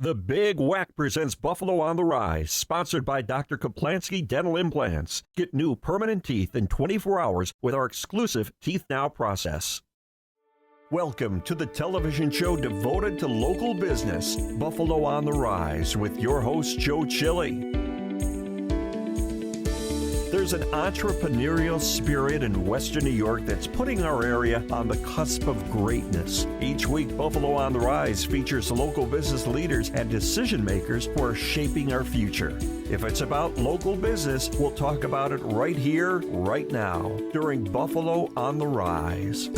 The Big WECK presents Buffalo on the Rise, sponsored by Dr. Kaplansky Dental Implants. Get new permanent teeth in 24 hours with our exclusive Teeth Now process. Welcome to the television show devoted to local business, Buffalo on the Rise, with your host, Joe Chili. There's an entrepreneurial spirit in Western New York that's putting our area on the cusp of greatness. Each week, Buffalo on the Rise features local business leaders and decision makers who are shaping our future. If it's about local business, we'll talk about it right here, right now, during Buffalo on the Rise.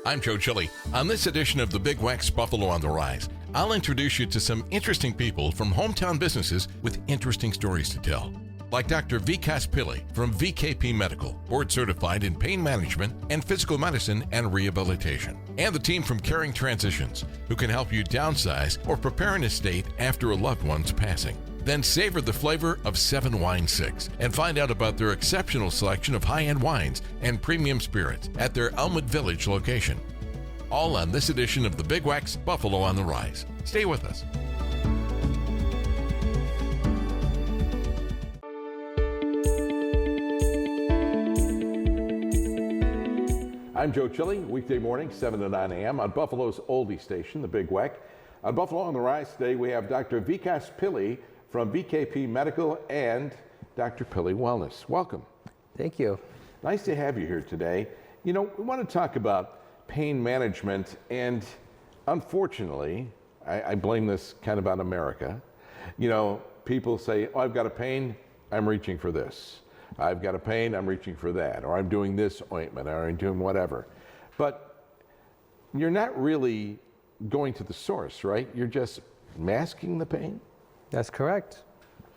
I'm Joe Chili. On this edition of the Big WECK's Buffalo on the Rise, I'll introduce you to some interesting people from hometown businesses with interesting stories to tell. Like Dr. Vikas Pilly from VKP Medical, board certified in pain management and physical medicine and rehabilitation. And the team from Caring Transitions, who can help you downsize or prepare an estate after a loved one's passing. Then savor the flavor of 7 Wine 6 and find out about their exceptional selection of high-end wines and premium spirits at their Elmwood Village location. All on this edition of the Big WECK's Buffalo on the Rise. Stay with us. I'm Joe Chili, weekday morning, 7 to 9 a.m. on Buffalo's oldie station, the Big WECK. On Buffalo on the Rise today, we have Dr. Vikas Pilly from VKP Medical and Dr. Pilly Wellness. Welcome. Thank you. Nice to have you here today. You know, we want to talk about pain management, and unfortunately, I blame this kind of on America. You know, people say, oh, I've got a pain, I'm reaching for this. I've got a pain, I'm reaching for that. Or I'm doing this ointment, or I'm doing whatever. But you're not really going to the source, right? You're just masking the pain? That's correct.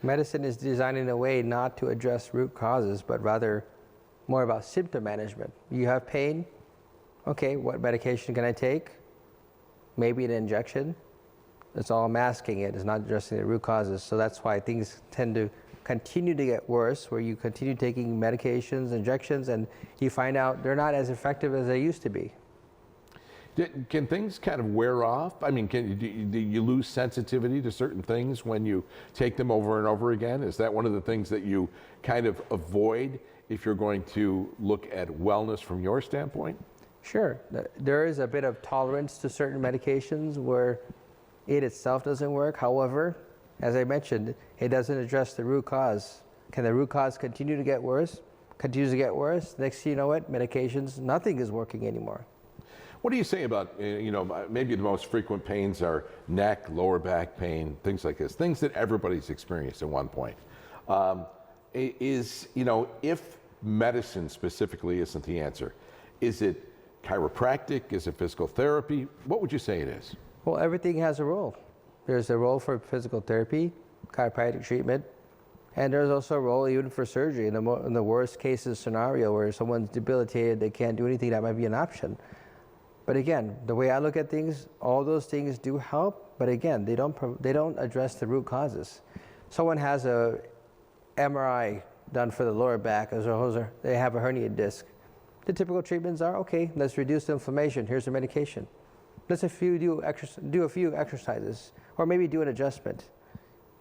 Medicine is designed in a way not to address root causes, but rather more about symptom management. You have pain, okay, what medication can I take? Maybe an injection. It's all masking it, it's not addressing the root causes. So that's why things tend to continue to get worse, where you continue taking medications, injections, and you find out they're not as effective as they used to be. Can things kind of wear off? I mean, do you lose sensitivity to certain things when you take them over and over again? Is that one of the things that you kind of avoid if you're going to look at wellness from your standpoint? Sure. There is a bit of tolerance to certain medications where it itself doesn't work. However, as I mentioned, it doesn't address the root cause. Can the root cause continue to get worse? Continues to get worse. Next thing you know it, medications, nothing is working anymore. What do you say about, you know, maybe the most frequent pains are neck, lower back pain, things like this, things that everybody's experienced at one point. You know, if medicine specifically isn't the answer, is it chiropractic? Is it physical therapy? What would you say it is? Well, everything has a role. There's a role for physical therapy, chiropractic treatment, and there's also a role even for surgery. In the worst cases scenario where someone's debilitated, they can't do anything, that might be an option. But again, the way I look at things, all those things do help, but again, they don't address the root causes. Someone has a MRI done for the lower back, as they have a herniated disc. The typical treatments are, okay, let's reduce the inflammation, here's the medication. Let's do a few exercises, or maybe do an adjustment.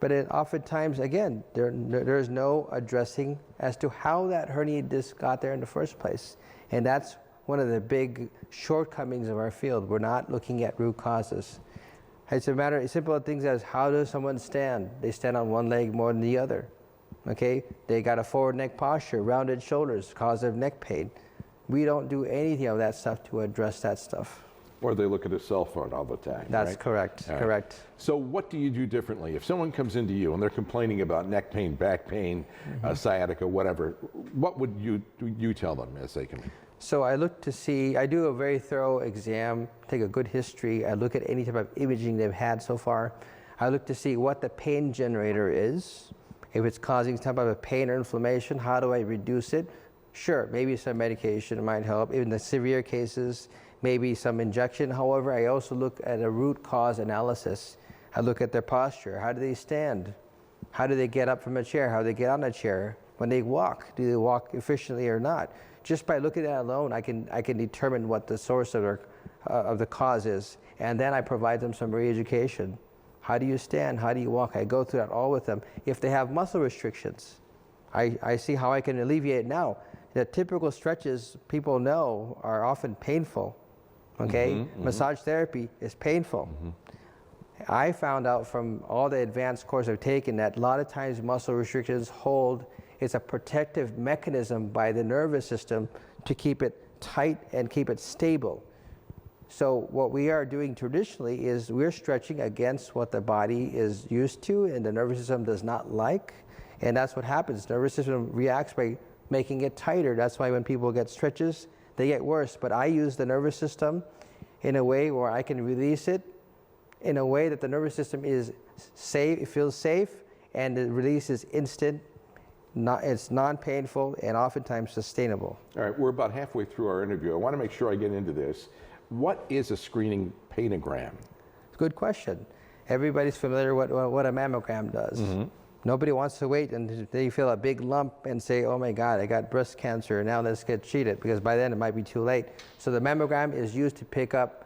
But oftentimes, again, there's no addressing as to how that herniated disc got there in the first place. And that's one of the big shortcomings of our field. We're not looking at root causes. It's a matter of simple things as how does someone stand? They stand on one leg more than the other. Okay? They got a forward neck posture, rounded shoulders, cause of neck pain. We don't do anything of that stuff to address that stuff. Or they look at a cell phone all the time. That's right? correct, All correct. Right. So what do you do differently? If someone comes into you and they're complaining about neck pain, back pain, sciatica, whatever, what would you tell them as they come in? So I look to see, I do a very thorough exam, take a good history. I look at any type of imaging they've had so far. I look to see what the pain generator is. If it's causing some type of pain or inflammation, how do I reduce it? Sure, maybe some medication might help. In the severe cases, maybe some injection. However, I also look at a root cause analysis. I look at their posture. How do they stand? How do they get up from a chair? How do they get on a chair? When they walk, do they walk efficiently or not? just by looking at it alone, I can determine what the source of the cause is, and then I provide them some re-education. How do you stand? How do you walk? I go through that all with them. If they have muscle restrictions, I see how I can alleviate it now. The typical stretches people know are often painful. Okay, massage therapy is painful. I found out from all the advanced course I've taken that a lot of times muscle restrictions hold. It's a protective mechanism by the nervous system to keep it tight and keep it stable. So what we are doing traditionally is we're stretching against what the body is used to and the nervous system does not like. And that's what happens. The nervous system reacts by making it tighter. That's why when people get stretches, they get worse. But I use the nervous system in a way where I can release it in a way that the nervous system is safe, it feels safe, and the release is instant. It's non-painful and oftentimes sustainable. All right, we're about halfway through our interview. I want to make sure I get into this. What is a screening painogram? Good question. Everybody's familiar with what a mammogram does. Nobody wants to wait until they feel a big lump and say, oh my God, I got breast cancer, now let's get treated, because by then it might be too late. So the mammogram is used to pick up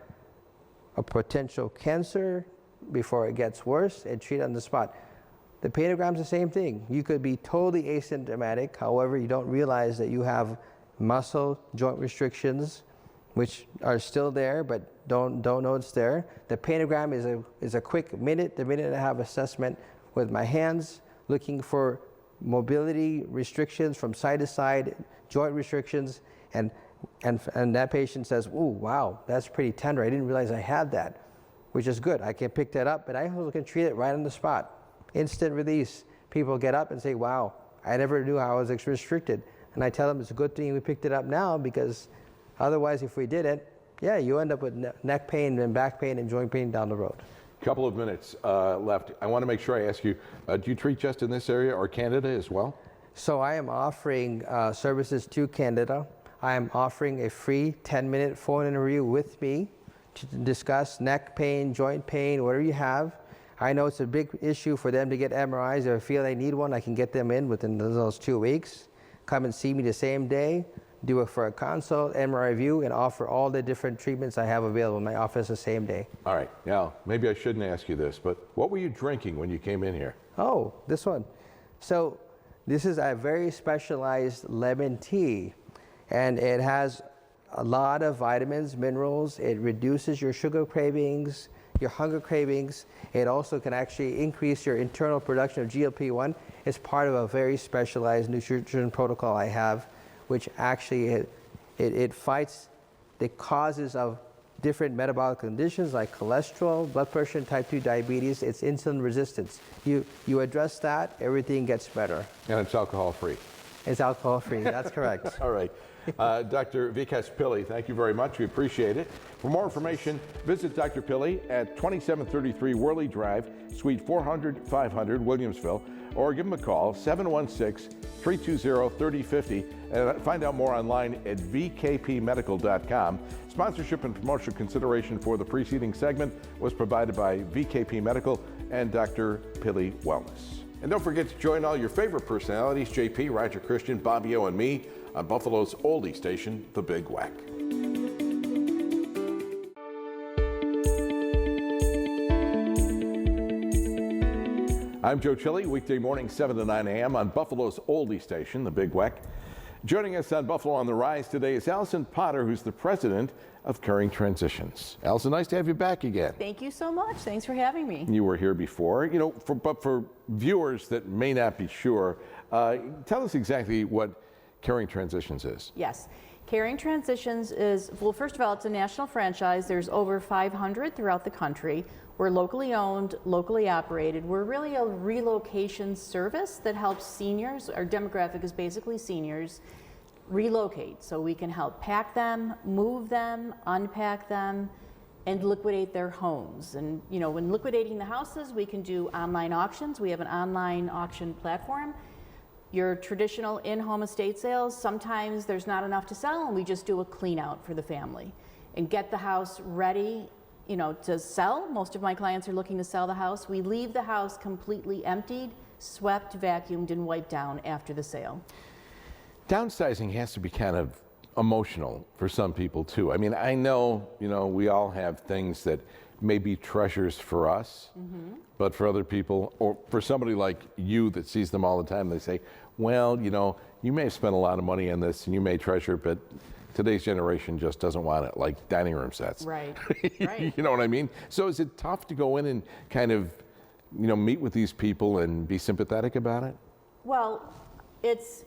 a potential cancer before it gets worse and treat it on the spot. The painogram's the same thing. You could be totally asymptomatic, however, you don't realize that you have muscle joint restrictions, which are still there, but don't know it's there. The painogram is a quick minute to minute and a half assessment with my hands, looking for mobility restrictions from side to side, joint restrictions, and that patient says, "Ooh, wow, that's pretty tender. I didn't realize I had that," which is good. I can pick that up, but I also can treat it right on the spot. Instant release. People get up and say, "Wow, I never knew I was restricted." And I tell them it's a good thing we picked it up now, because otherwise, if we didn't, yeah, you end up with neck pain and back pain and joint pain down the road. Couple of minutes left. I want to make sure I ask you, do you treat just in this area or Canada as well? So I am offering services to Canada. I am offering a free 10-minute phone interview with me to discuss neck pain, joint pain, whatever you have. I know it's a big issue for them to get MRIs. If I feel they need one, I can get them in within those 2 weeks. Come and see me the same day, do it for a consult, MRI review, and offer all the different treatments I have available in my office the same day. All right. Now, maybe I shouldn't ask you this, but what were you drinking when you came in here? Oh, this one. So this is a very specialized lemon tea, and it has a lot of vitamins, minerals. It reduces your sugar cravings, your hunger cravings. It also can actually increase your internal production of GLP-1. It's part of a very specialized nutrition protocol I have, which actually it fights the causes of different metabolic conditions like cholesterol, blood pressure, and type 2 diabetes. It's insulin resistance. You address that, everything gets better. And it's alcohol free. It's alcohol free, that's correct. All right. Dr. Vikas Pilly, thank you very much. We appreciate it. For more information, visit Dr. Pilly at 2733 Worley Drive, Suite 400, 500, Williamsville, or give him a call, 716-320-3050, and find out more online at vkpmedical.com. Sponsorship and promotional consideration for the preceding segment was provided by VKP Medical and Dr. Pilly Wellness. And don't forget to join all your favorite personalities, JP, Roger Christian, Bobby O, and me, on Buffalo's oldie station, The Big WECK. I'm Joe Chili, weekday morning 7 to 9 a.m. on Buffalo's oldie station, The Big WECK. Joining us on Buffalo on the Rise today is Allison Potter, who's the president of Caring Transitions. Allison, nice to have you back again. Thank you so much. Thanks for having me. You were here before, but for viewers that may not be sure, tell us exactly what Caring Transitions is. Yes. Caring Transitions is, well, first of all, it's a national franchise. There's over 500 throughout the country. We're locally owned, locally operated. We're really a relocation service that helps seniors, our demographic is basically seniors, relocate. So we can help pack them, move them, unpack them, and liquidate their homes. And when liquidating the houses, we can do online auctions. We have an online auction platform. Your traditional in-home estate sales, sometimes there's not enough to sell, and we just do a clean out for the family and get the house ready to sell. Most of my clients are looking to sell the house. We leave the house completely emptied, swept, vacuumed, and wiped down after the sale. Downsizing has to be kind of emotional for some people too. I mean, I know, we all have things that may be treasures for us, but for other people, or for somebody like you that sees them all the time, they say, well, you may have spent a lot of money on this and you may treasure it, but today's generation just doesn't want it, like dining room sets. Right, right. You know what I mean? So is it tough to go in and kind of, meet with these people and be sympathetic about it? Well, it's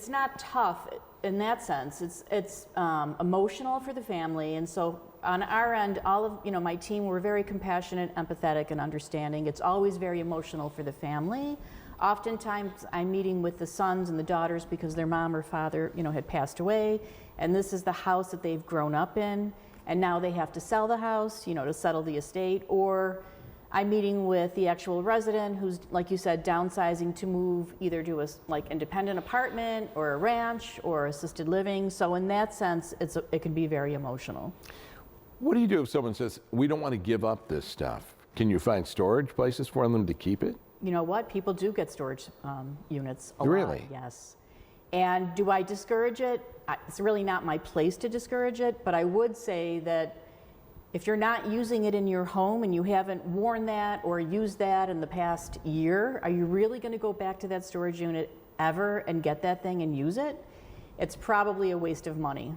not tough in that sense. It's emotional for the family, and so on our end, all of my team, we're very compassionate, empathetic, and understanding. It's always very emotional for the family. Oftentimes, I'm meeting with the sons and the daughters because their mom or father, had passed away, and this is the house that they've grown up in, and now they have to sell the house, to settle the estate, or I'm meeting with the actual resident who's, like you said, downsizing to move either to a independent apartment or a ranch or assisted living. So in that sense, it can be very emotional. What do you do if someone says, we don't want to give up this stuff? Can you find storage places for them to keep it? You know what? People do get storage units a lot. Really? Yes. And do I discourage it? It's really not my place to discourage it, but I would say that if you're not using it in your home and you haven't worn that or used that in the past year, are you really going to go back to that storage unit ever and get that thing and use it? It's probably a waste of money.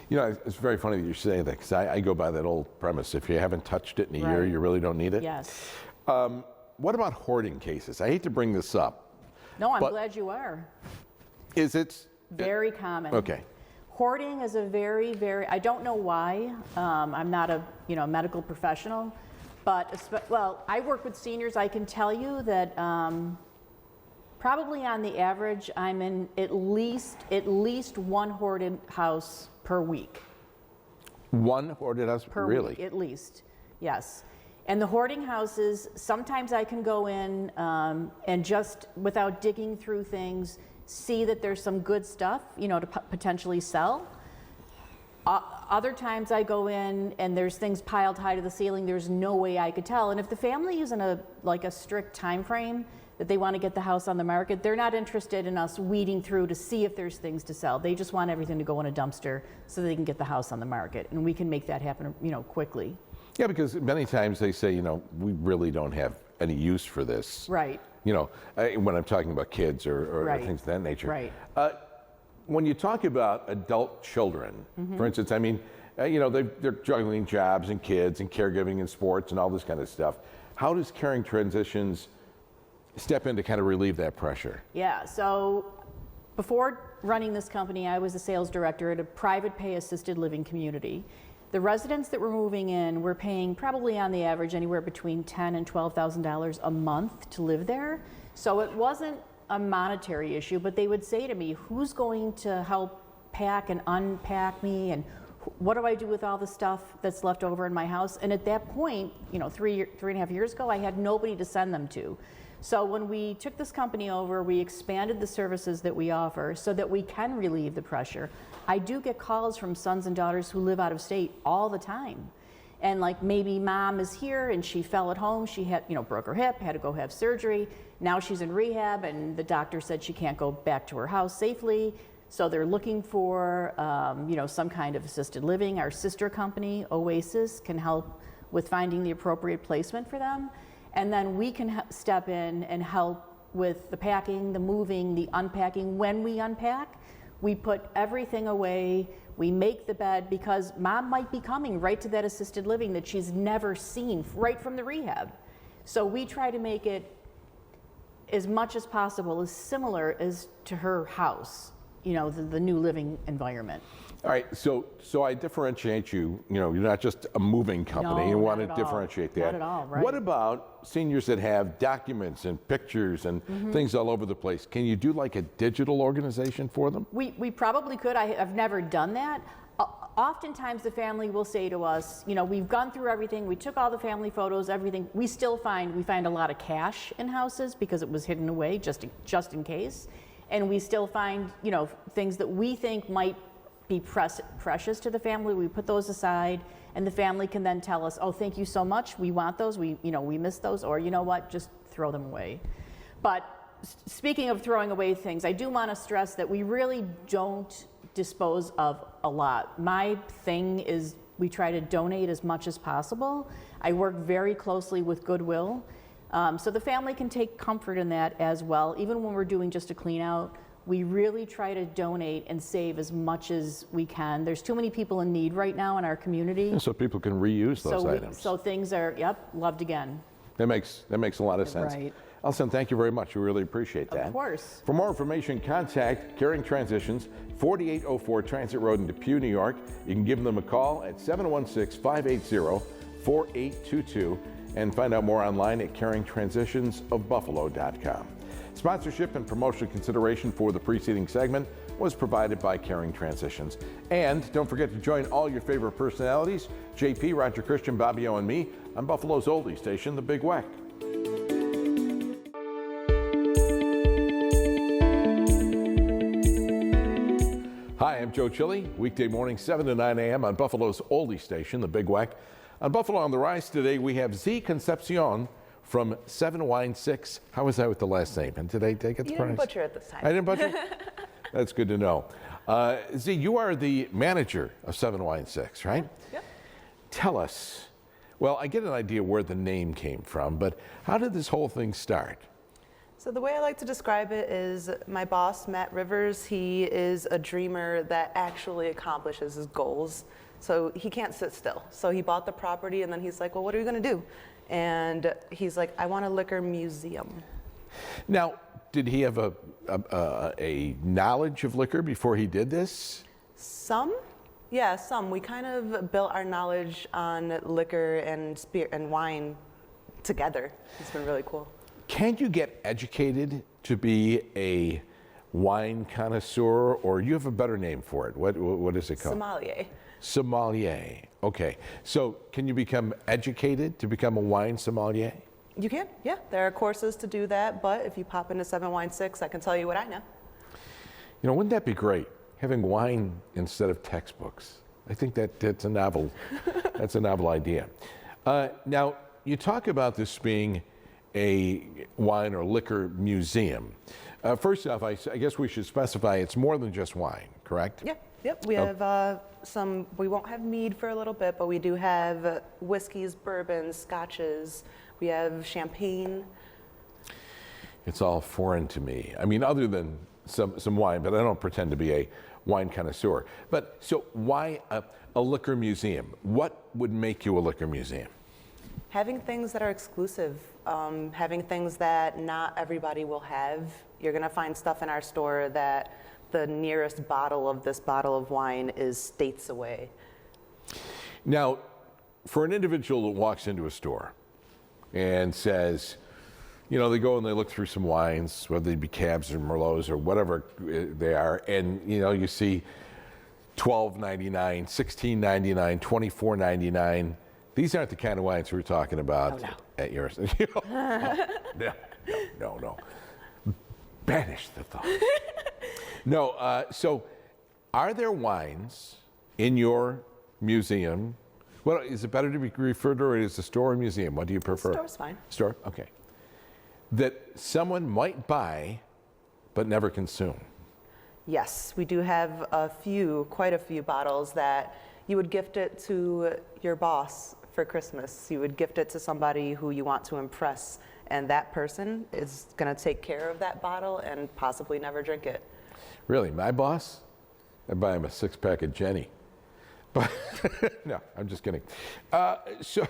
It's very funny that you're saying that, because I go by that old premise. If you haven't touched it in a year, you really don't need it. Yes. What about hoarding cases? I hate to bring this up. No, I'm glad you are. Is it? Very common. Okay. Hoarding is a very, very, I don't know why. I'm not a medical professional, but I work with seniors. I can tell you that probably on the average, I'm in at least one hoarded house per week. One hoarded house per really? week, at least, yes. And the hoarding houses, sometimes I can go in and just without digging through things, see that there's some good stuff, to potentially sell. Other times I go in and there's things piled high to the ceiling. There's no way I could tell. And if the family is in a strict time frame that they want to get the house on the market, they're not interested in us weeding through to see if there's things to sell. They just want everything to go in a dumpster so they can get the house on the market. And we can make that happen, quickly. Yeah, because many times they say, we really don't have any use for this. Right. When I'm talking about kids or Right. things of that nature. Right. When you talk about adult children, for instance, they're juggling jobs and kids and caregiving and sports and all this kind of stuff. How does Caring Transitions step in to kind of relieve that pressure? Yeah, so before running this company, I was a sales director at a private pay assisted living community. The residents that were moving in were paying probably on the average anywhere between $10,000 and $12,000 a month to live there. So it wasn't a monetary issue, but they would say to me, who's going to help pack and unpack me, and what do I do with all the stuff that's left over in my house? And at that point, 3.5 years ago, I had nobody to send them to. So when we took this company over, we expanded the services that we offer so that we can relieve the pressure. I do get calls from sons and daughters who live out of state all the time. And maybe mom is here and she fell at home, she had, broke her hip, had to go have surgery. Now she's in rehab and the doctor said she can't go back to her house safely. So they're looking for, some kind of assisted living. Our sister company, Oasis, can help with finding the appropriate placement for them. And then we can step in and help with the packing, the moving, the unpacking. When we unpack, we put everything away, we make the bed, because mom might be coming right to that assisted living that she's never seen right from the rehab. So we try to make it as much as possible as similar as to her house, the new living environment. All right, so I differentiate you. You're not just a moving company. No, you want not to at all. differentiate that. Not at all, right. What about seniors that have documents and pictures and things all over the place? Can you do a digital organization for them? We probably could. I've never done that. Oftentimes the family will say to us, we've gone through everything, we took all the family photos, everything. We find a lot of cash in houses because it was hidden away just in case. And we still find, things that we think might be precious to the family. We put those aside, and the family can then tell us, oh, thank you so much, we want those, we miss those, or you know what, just throw them away. But speaking of throwing away things, I do want to stress that we really don't dispose of a lot. My thing is we try to donate as much as possible. I work very closely with Goodwill, so the family can take comfort in that as well. Even when we're doing just a clean out, we really try to donate and save as much as we can. There's too many people in need right now in our community. So people can reuse those items. So things are, loved again. That makes a lot of sense. Right. Alison, thank you very much. We really appreciate that. Of course. For more information, contact Caring Transitions, 4804 Transit Road in Depew, New York. You can give them a call at 716-580-4822 and find out more online at caringtransitionsofbuffalo.com. Sponsorship and promotional consideration for the preceding segment was provided by Caring Transitions. And don't forget to join all your favorite personalities, JP, Roger Christian, Bobby O, and me, on Buffalo's oldie station, the Big WECK. Hi, I'm Joe Chili, weekday morning 7 to 9 a.m. on Buffalo's oldie station, the Big WECK. On Buffalo on the Rise today, we have Z Concepcion from 7 Wine 6. How was that with the last name? And did I get the prize? You didn't butcher it this time. I didn't butcher? That's good to know. Z, you are the manager of 7 Wine 6, right? Yep. Tell us, well, I get an idea where the name came from, but how did this whole thing start? So the way I like to describe it is my boss, Matt Rivers, he is a dreamer that actually accomplishes his goals. So he can't sit still. So he bought the property and then he's like, well, what are you gonna do? And he's like, I want a liquor museum. Now, did he have a knowledge of liquor before he did this? Some? Yeah, some. We kind of built our knowledge on liquor and spirit and wine together. It's been really cool. Can you get educated to be a wine connoisseur, or you have a better name for it? What is it called? Sommelier. Sommelier. Okay. So can you become educated to become a wine sommelier? You can, yeah. There are courses to do that, but if you pop into 7 Wine 6, I can tell you what I know. You know, wouldn't that be great? Having wine instead of textbooks. I think that's a novel, that's a novel idea. Now, you talk about this being a wine or liquor museum. First off, I guess we should specify it's more than just wine, correct? Yeah, yep. We have we won't have mead for a little bit, but we do have whiskeys, bourbons, scotches. We have champagne. It's all foreign to me. I mean, other than some wine, but I don't pretend to be a wine connoisseur. But so why a liquor museum? What would make you a liquor museum? Having things that are exclusive, having things that not everybody will have. You're gonna find stuff in our store that the nearest bottle of this bottle of wine is states away. Now, for an individual that walks into a store and says, you know, they go and they look through some wines, whether they be Cabs or Merlots or whatever they are, and you know, you see $12.99, $16.99, $24.99. These aren't the kind of wines we're talking about at yours. No. Banish the thought. No, so are there wines in your museum? Well, is it better to be referred to as a store or museum? What do you prefer? Store's fine. Store? Okay. That someone might buy but never consume. Yes, we do have quite a few bottles that you would gift it to your boss for Christmas. You would gift it to somebody who you want to impress, and that person is gonna take care of that bottle and possibly never drink it. Really, my boss? I buy him a 6-pack of Jenny. But no, I'm just kidding. So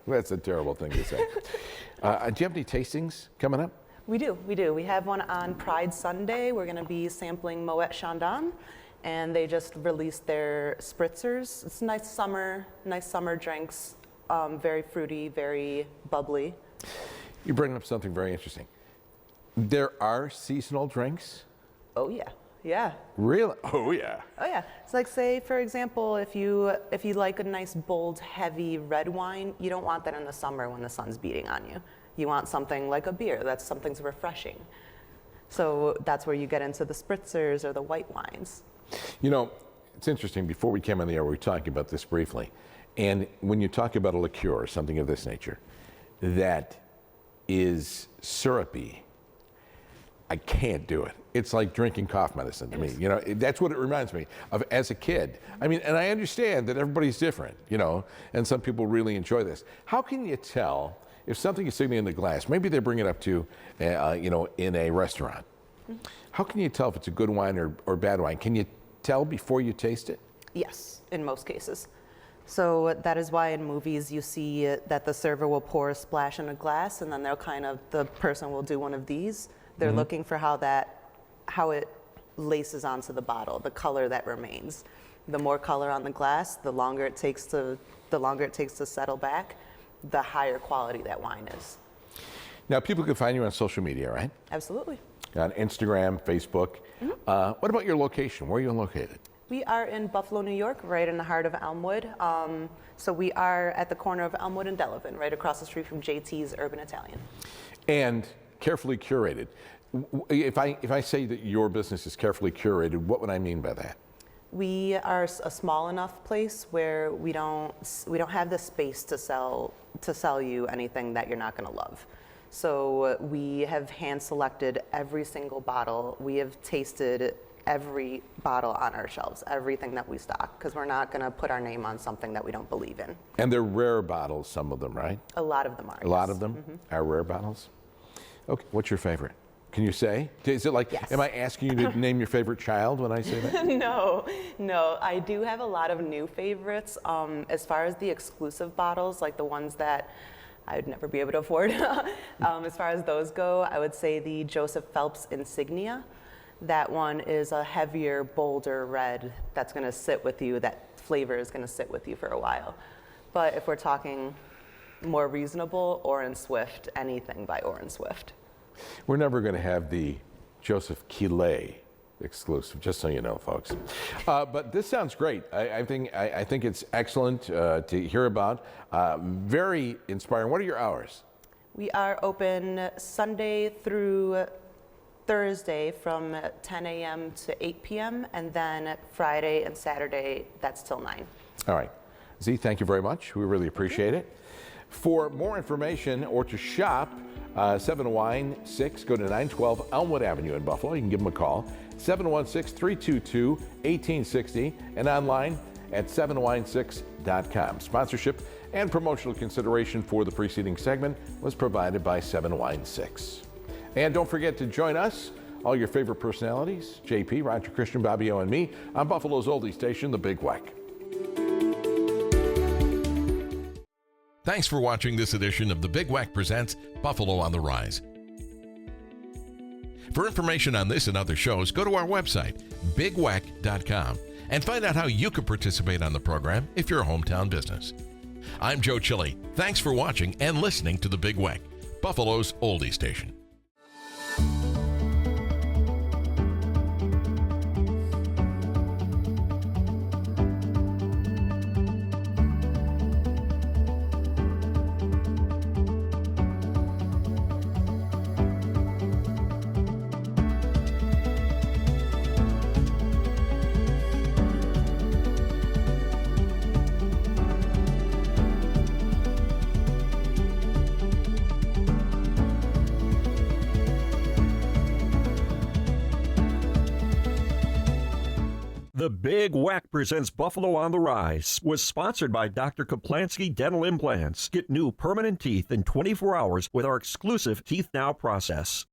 that's a terrible thing to say. Do you have any tastings coming up? We do. We have one on Pride Sunday. We're gonna be sampling Moet Chandon, and they just released their spritzers. It's nice summer drinks, very fruity, very bubbly. You bring up something very interesting. There are seasonal drinks? Oh yeah. Really? Oh yeah. Oh yeah. It's like, say for example, if you like a nice bold, heavy red wine, you don't want that in the summer when the sun's beating on you. You want something like a beer. That's something's refreshing. So that's where you get into the spritzers or the white wines. You know, it's interesting. Before we came on the air, we were talking about this briefly. And when you talk about a liqueur or something of this nature that is syrupy, I can't do it. It's like drinking cough medicine to me. You know, that's what it reminds me of as a kid. I mean, and I understand that everybody's different, you know, and some people really enjoy this. How can you tell if something is sitting in the glass? Maybe they bring it up to, you know, in a restaurant. How can you tell if it's a good wine or bad wine? Can you tell before you taste it? Yes, in most cases. So that is why in movies you see that the server will pour a splash in a glass, and then the person will do one of these. They're looking for how it laces onto the bottle, the color that remains. The more color on the glass, the longer it takes to settle back, the higher quality that wine is. Now, people can find you on social media, right? Absolutely. On Instagram, Facebook. What about your location? Where are you located? We are in Buffalo, New York, right in the heart of Elmwood. So we are at the corner of Elmwood and Delavan, right across the street from JT's Urban Italian. And carefully curated. If I say that your business is carefully curated, what would I mean by that? We are a small enough place where we don't have the space to sell you anything that you're not going to love. So we have hand selected every single bottle. We have tasted every bottle on our shelves, everything that we stock, because we're not going to put our name on something that we don't believe in. And they're rare bottles, some of them, right? A lot of them are. A lot of them are rare bottles? Okay, what's your favorite? Can you say? Is it like, Yes. am I asking you to name your favorite child when I say that? No. I do have a lot of new favorites. As far as the exclusive bottles, like the ones that I would never be able to afford, as far as those go, I would say the Joseph Phelps Insignia. That one is a heavier, bolder red that's going to sit with you. That flavor is going to sit with you for a while. But if we're talking more reasonable, Orin Swift, anything by Orin Swift. We're never going to have the Joseph Quillet exclusive, just so you know, folks. But this sounds great. I think it's excellent to hear about. Very inspiring. What are your hours? We are open Sunday through Thursday from 10 a.m. to 8 p.m. and then Friday and Saturday, that's till 9. All right. Z, thank you very much. We really appreciate it. For more information or to shop 7 Wine 6, go to 912 Elmwood Avenue in Buffalo. You can give them a call, 716-322-1860, and online at 7wine6.com. Sponsorship and promotional consideration for the preceding segment was provided by 7 Wine 6. And don't forget to join us, all your favorite personalities, JP, Roger Christian, Bobby O, and me, on Buffalo's oldie station, the Big WECK. Thanks for watching this edition of the Big WECK Presents Buffalo on the Rise. For information on this and other shows, go to our website, bigweck.com, and find out how you can participate on the program if you're a hometown business. I'm Joe Chili. Thanks for watching and listening to the Big WECK, Buffalo's oldie station. The Big WECK Presents Buffalo on the Rise was sponsored by Dr. Kaplansky Dental Implants. Get new permanent teeth in 24 hours with our exclusive Teeth Now process.